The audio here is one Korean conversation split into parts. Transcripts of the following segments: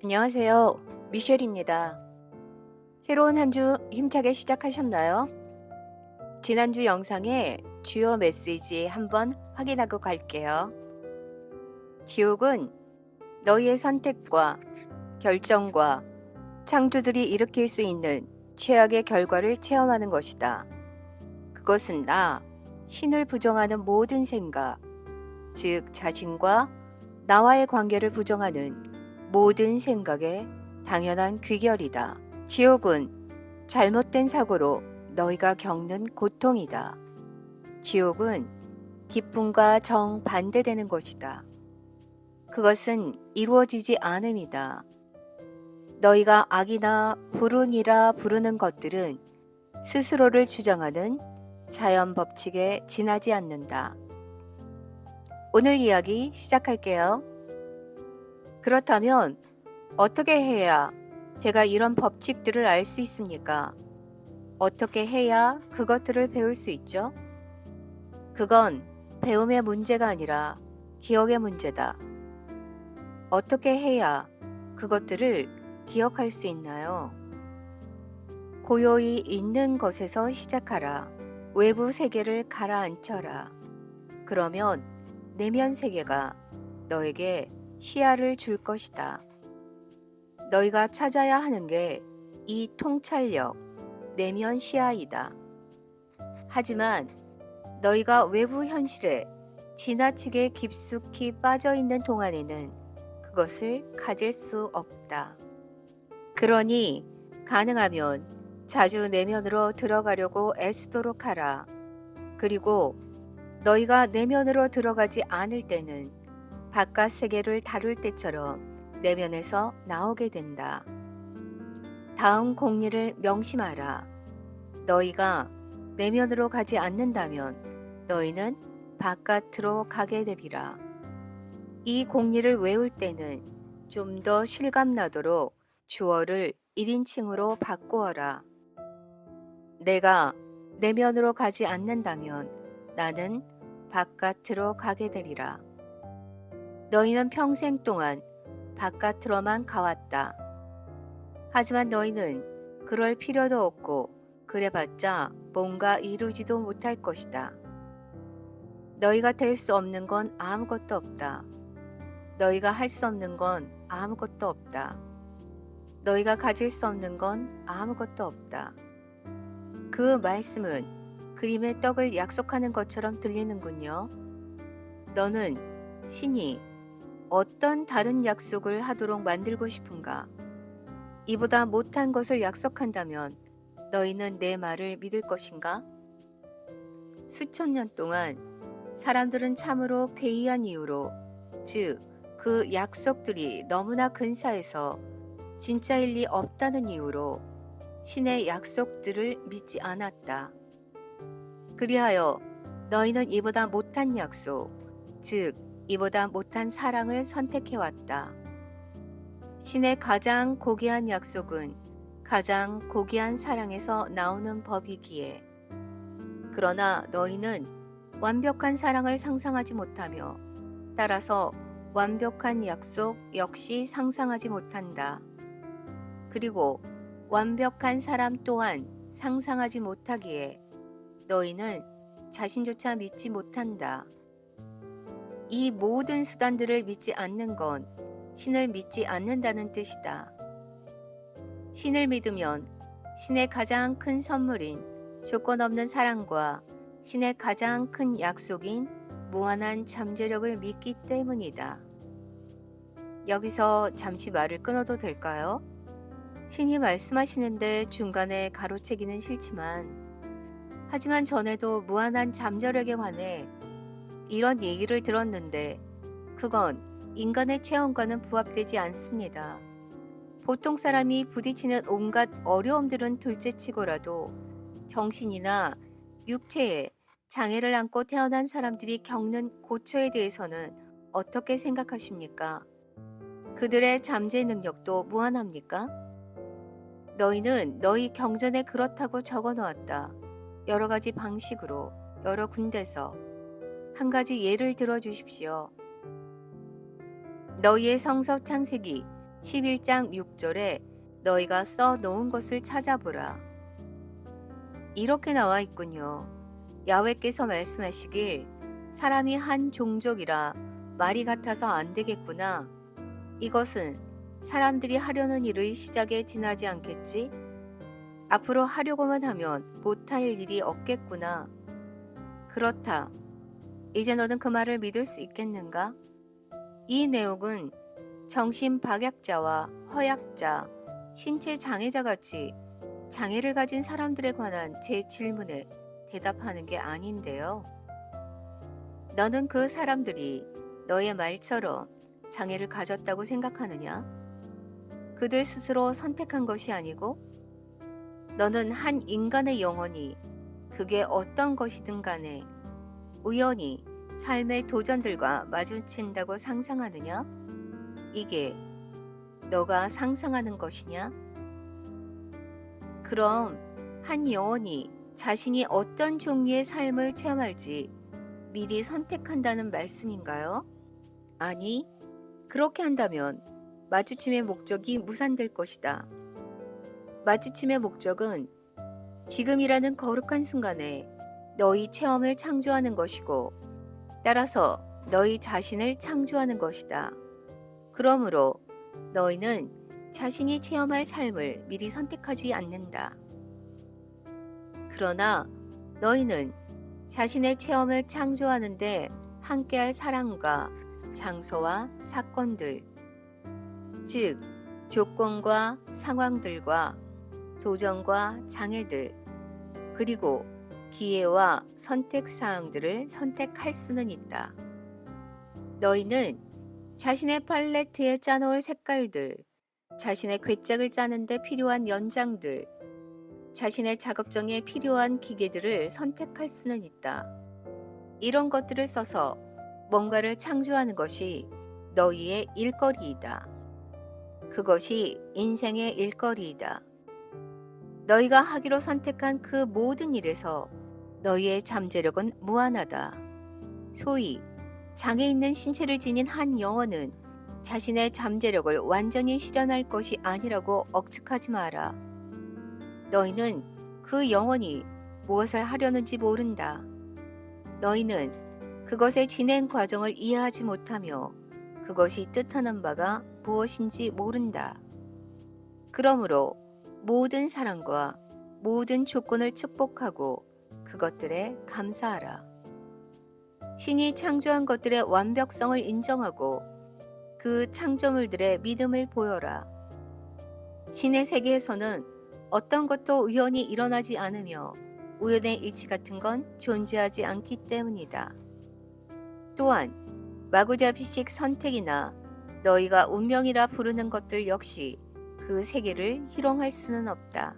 안녕하세요. 미셸입니다. 새로운 한 주 힘차게 시작하셨나요? 지난주 영상의 주요 메시지 한번 확인하고 갈게요. 지옥은 너희의 선택과 결정과 창조들이 일으킬 수 있는 최악의 결과를 체험하는 것이다. 그것은 신을 부정하는 모든 생각, 즉 자신과 나와의 관계를 부정하는 모든 생각의 당연한 귀결이다. 지옥은 잘못된 사고로 너희가 겪는 고통이다. 지옥은 기쁨과 정반대되는 것이다. 그것은 이루어지지 않음이다. 너희가 악이나 불운이라 부르는 것들은 스스로를 주장하는 자연 법칙에 지나지 않는다. 오늘 이야기 시작할게요. 그렇다면 어떻게 해야 제가 이런 법칙들을 알 수 있습니까? 어떻게 해야 그것들을 배울 수 있죠? 그건 배움의 문제가 아니라 기억의 문제다. 어떻게 해야 그것들을 기억할 수 있나요? 고요히 있는 것에서 시작하라. 외부 세계를 가라앉혀라. 그러면 내면 세계가 너에게 시야를 줄 것이다. 너희가 찾아야 하는 게 이 통찰력, 내면 시야이다. 하지만 너희가 외부 현실에 지나치게 깊숙이 빠져 있는 동안에는 그것을 가질 수 없다. 그러니 가능하면 자주 내면으로 들어가려고 애쓰도록 하라. 그리고 너희가 내면으로 들어가지 않을 때는 바깥 세계를 다룰 때처럼 내면에서 나오게 된다. 다음 공리를 명심하라. 너희가 내면으로 가지 않는다면 너희는 바깥으로 가게 되리라. 이 공리를 외울 때는 좀 더 실감나도록 주어를 1인칭으로 바꾸어라. 내가 내면으로 가지 않는다면 나는 바깥으로 가게 되리라. 너희는 평생 동안 바깥으로만 가왔다. 하지만 너희는 그럴 필요도 없고 그래봤자 뭔가 이루지도 못할 것이다. 너희가 될 수 없는 건 아무것도 없다. 너희가 할 수 없는 건 아무것도 없다. 너희가 가질 수 없는 건 아무것도 없다. 그 말씀은 그림의 떡을 약속하는 것처럼 들리는군요. 너는 신이 어떤 다른 약속을 하도록 만들고 싶은가? 이보다 못한 것을 약속한다면 너희는 내 말을 믿을 것인가? 수천 년 동안 사람들은 참으로 괴이한 이유로, 즉, 그 약속들이 너무나 근사해서 진짜일 리 없다는 이유로 신의 약속들을 믿지 않았다. 그리하여 너희는 이보다 못한 약속, 즉, 이보다 못한 사랑을 선택해왔다. 신의 가장 고귀한 약속은 가장 고귀한 사랑에서 나오는 법이기에. 그러나 너희는 완벽한 사랑을 상상하지 못하며 따라서 완벽한 약속 역시 상상하지 못한다. 그리고 완벽한 사람 또한 상상하지 못하기에 너희는 자신조차 믿지 못한다. 이 모든 수단들을 믿지 않는 건 신을 믿지 않는다는 뜻이다. 신을 믿으면 신의 가장 큰 선물인 조건 없는 사랑과 신의 가장 큰 약속인 무한한 잠재력을 믿기 때문이다. 여기서 잠시 말을 끊어도 될까요? 신이 말씀하시는데 중간에 가로채기는 싫지만, 하지만 전에도 무한한 잠재력에 관해 이런 얘기를 들었는데 그건 인간의 체험과는 부합되지 않습니다. 보통 사람이 부딪히는 온갖 어려움들은 둘째치고라도 정신이나 육체에 장애를 안고 태어난 사람들이 겪는 고초에 대해서는 어떻게 생각하십니까? 그들의 잠재 능력도 무한합니까? 너희는 너희 경전에 그렇다고 적어 놓았다. 여러 가지 방식으로, 여러 군데서. 한 가지 예를 들어 주십시오. 너희의 성서 창세기 11장 6절에 너희가 써 놓은 것을 찾아보라. 이렇게 나와 있군요. 야훼께서 말씀하시길 사람이 한 종족이라 말이 같아서 안 되겠구나. 이것은 사람들이 하려는 일의 시작에 지나지 않겠지? 앞으로 하려고만 하면 못할 일이 없겠구나. 그렇다. 이제 너는 그 말을 믿을 수 있겠는가? 이 내용은 정신박약자와 허약자, 신체 장애자 같이 장애를 가진 사람들에 관한 제 질문에 대답하는 게 아닌데요. 너는 그 사람들이 너의 말처럼 장애를 가졌다고 생각하느냐? 그들 스스로 선택한 것이 아니고 너는 한 인간의 영혼이 그게 어떤 것이든 간에 우연히 삶의 도전들과 마주친다고 상상하느냐? 이게 너가 상상하는 것이냐? 그럼 한 영혼이 자신이 어떤 종류의 삶을 체험할지 미리 선택한다는 말씀인가요? 아니, 그렇게 한다면 마주침의 목적이 무산될 것이다. 마주침의 목적은 지금이라는 거룩한 순간에 너희 체험을 창조하는 것이고 따라서 너희 자신을 창조하는 것이다. 그러므로 너희는 자신이 체험할 삶을 미리 선택하지 않는다. 그러나 너희는 자신의 체험을 창조하는데 함께할 사람과 장소와 사건들, 즉 조건과 상황들과 도전과 장애들, 그리고 기회와 선택 사항들을 선택할 수는 있다. 너희는 자신의 팔레트에 짜놓을 색깔들, 자신의 괴짝을 짜는데 필요한 연장들, 자신의 작업정에 필요한 기계들을 선택할 수는 있다. 이런 것들을 써서 뭔가를 창조하는 것이 너희의 일거리이다. 그것이 인생의 일거리이다. 너희가 하기로 선택한 그 모든 일에서 너희의 잠재력은 무한하다. 소위 장애 있는 신체를 지닌 한 영혼은 자신의 잠재력을 완전히 실현할 것이 아니라고 억측하지 마라. 너희는 그 영혼이 무엇을 하려는지 모른다. 너희는 그것의 진행 과정을 이해하지 못하며 그것이 뜻하는 바가 무엇인지 모른다. 그러므로 모든 사람과 모든 조건을 축복하고 그것들에 감사하라. 신이 창조한 것들의 완벽성을 인정하고 그 창조물들의 믿음을 보여라. 신의 세계에서는 어떤 것도 우연히 일어나지 않으며 우연의 일치 같은 건 존재하지 않기 때문이다. 또한 마구잡이식 선택이나 너희가 운명이라 부르는 것들 역시 그 세계를 희롱할 수는 없다.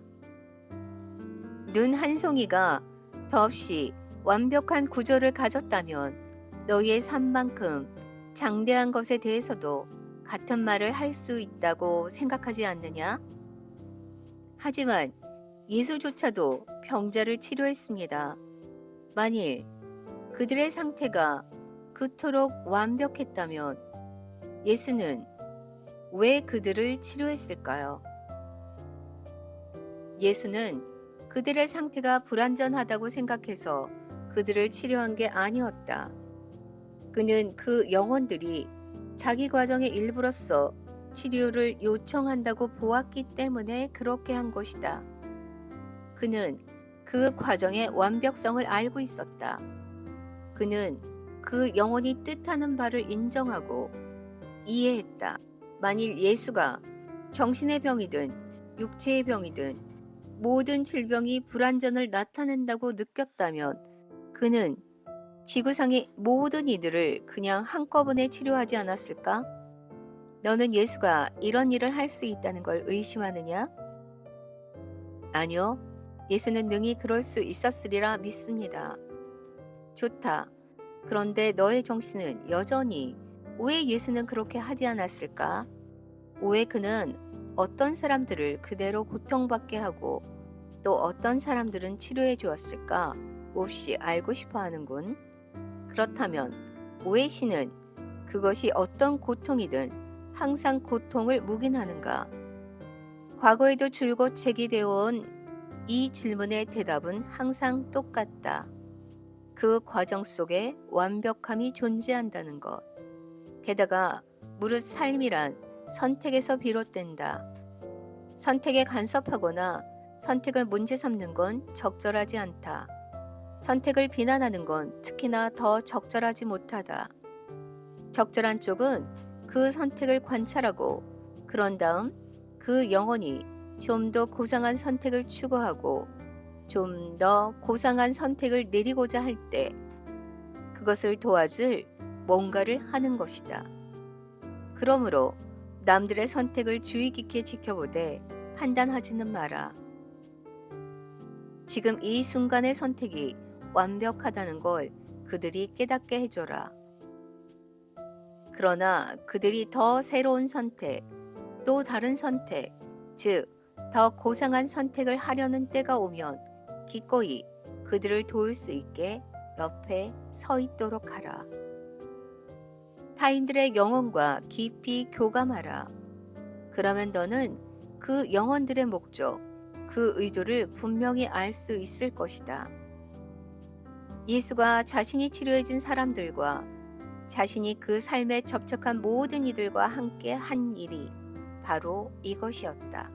눈 한 송이가 더없이 완벽한 구조를 가졌다면 너희의 삶만큼 장대한 것에 대해서도 같은 말을 할 수 있다고 생각하지 않느냐? 하지만 예수조차도 병자를 치료했습니다. 만일 그들의 상태가 그토록 완벽했다면 예수는 왜 그들을 치료했을까요? 예수는 그들의 상태가 불완전하다고 생각해서 그들을 치료한 게 아니었다. 그는 그 영혼들이 자기 과정의 일부로서 치료를 요청한다고 보았기 때문에 그렇게 한 것이다. 그는 그 과정의 완벽성을 알고 있었다. 그는 그 영혼이 뜻하는 바를 인정하고 이해했다. 만일 예수가 정신의 병이든 육체의 병이든 모든 질병이 불완전을 나타낸다고 느꼈다면 그는 지구상의 모든 이들을 그냥 한꺼번에 치료하지 않았을까? 너는 예수가 이런 일을 할 수 있다는 걸 의심하느냐? 아니요. 예수는 능히 그럴 수 있었으리라 믿습니다. 좋다. 그런데 너의 정신은 여전히 왜 예수는 그렇게 하지 않았을까? 왜 그는 어떤 사람들을 그대로 고통받게 하고 또 어떤 사람들은 치료해 주었을까? 몹시 알고 싶어 하는군. 그렇다면 왜 신은 그것이 어떤 고통이든 항상 고통을 묵인하는가? 과거에도 줄곧 제기되어 온 이 질문의 대답은 항상 똑같다. 그 과정 속에 완벽함이 존재한다는 것. 게다가 무릇 삶이란 선택에서 비롯된다. 선택에 간섭하거나 선택을 문제 삼는 건 적절하지 않다. 선택을 비난하는 건 특히나 더 적절하지 못하다. 적절한 쪽은 그 선택을 관찰하고 그런 다음 그 영혼이 좀 더 고상한 선택을 추구하고 좀 더 고상한 선택을 내리고자 할 때 그것을 도와줄 뭔가를 하는 것이다. 그러므로 남들의 선택을 주의 깊게 지켜보되 판단하지는 마라. 지금 이 순간의 선택이 완벽하다는 걸 그들이 깨닫게 해줘라. 그러나 그들이 더 새로운 선택, 또 다른 선택, 즉, 더 고상한 선택을 하려는 때가 오면 기꺼이 그들을 도울 수 있게 옆에 서 있도록 하라. 타인들의 영혼과 깊이 교감하라. 그러면 너는 그 영혼들의 목적, 그 의도를 분명히 알 수 있을 것이다. 예수가 자신이 치료해준 사람들과 자신이 그 삶에 접촉한 모든 이들과 함께 한 일이 바로 이것이었다.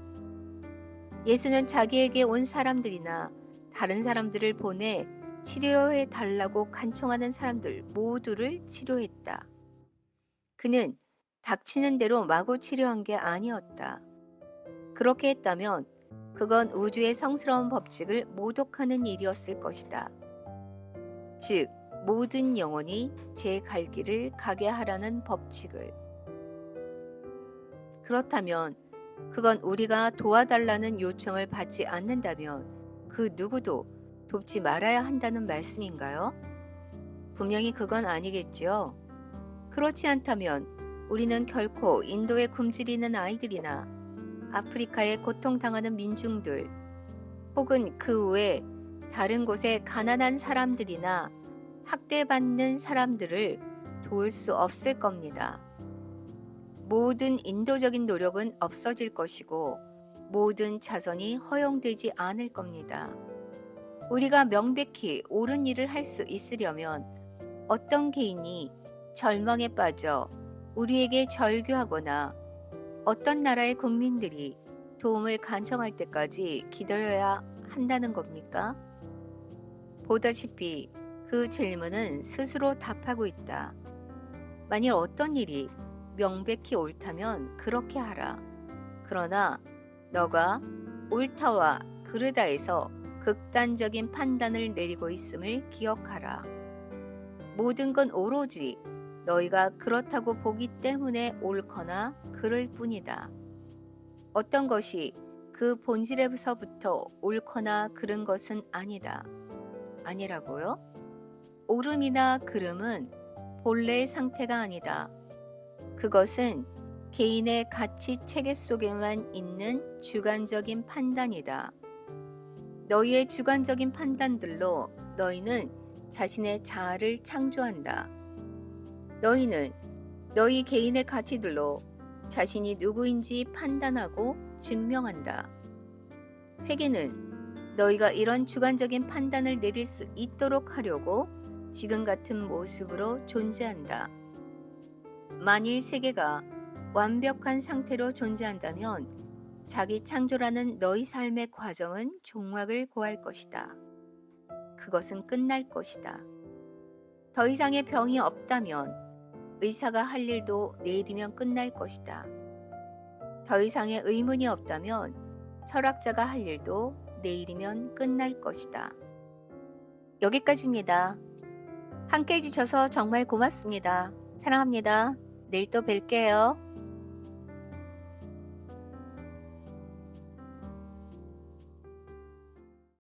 예수는 자기에게 온 사람들이나 다른 사람들을 보내 치료해 달라고 간청하는 사람들 모두를 치료했다. 그는 닥치는 대로 마구 치료한 게 아니었다. 그렇게 했다면 그건 우주의 성스러운 법칙을 모독하는 일이었을 것이다. 즉, 모든 영혼이 제 갈 길을 가게 하라는 법칙을. 그렇다면 그건 우리가 도와달라는 요청을 받지 않는다면 그 누구도 돕지 말아야 한다는 말씀인가요? 분명히 그건 아니겠지요. 그렇지 않다면 우리는 결코 인도에 굶주리는 아이들이나 아프리카에 고통당하는 민중들 혹은 그 외 다른 곳에 가난한 사람들이나 학대받는 사람들을 도울 수 없을 겁니다. 모든 인도적인 노력은 없어질 것이고 모든 자선이 허용되지 않을 겁니다. 우리가 명백히 옳은 일을 할 수 있으려면 어떤 개인이 절망에 빠져 우리에게 절규하거나 어떤 나라의 국민들이 도움을 간청할 때까지 기다려야 한다는 겁니까? 보다시피 그 질문은 스스로 답하고 있다. 만일 어떤 일이 명백히 옳다면 그렇게 하라. 그러나 너가 옳다와 그르다에서 극단적인 판단을 내리고 있음을 기억하라. 모든 건 오로지 너희가 그렇다고 보기 때문에 옳거나 그럴 뿐이다. 어떤 것이 그 본질에서부터 옳거나 그른 것은 아니다. 아니라고요? 옳음이나 그름은 본래의 상태가 아니다. 그것은 개인의 가치 체계 속에만 있는 주관적인 판단이다. 너희의 주관적인 판단들로 너희는 자신의 자아를 창조한다. 너희는 너희 개인의 가치들로 자신이 누구인지 판단하고 증명한다. 세계는 너희가 이런 주관적인 판단을 내릴 수 있도록 하려고 지금 같은 모습으로 존재한다. 만일 세계가 완벽한 상태로 존재한다면 자기 창조라는 너희 삶의 과정은 종막을 고할 것이다. 그것은 끝날 것이다. 더 이상의 병이 없다면 의사가 할 일도 내일이면 끝날 것이다. 더 이상의 의문이 없다면 철학자가 할 일도 내일이면 끝날 것이다. 여기까지입니다. 함께 해주셔서 정말 고맙습니다. 사랑합니다. 내일 또 뵐게요.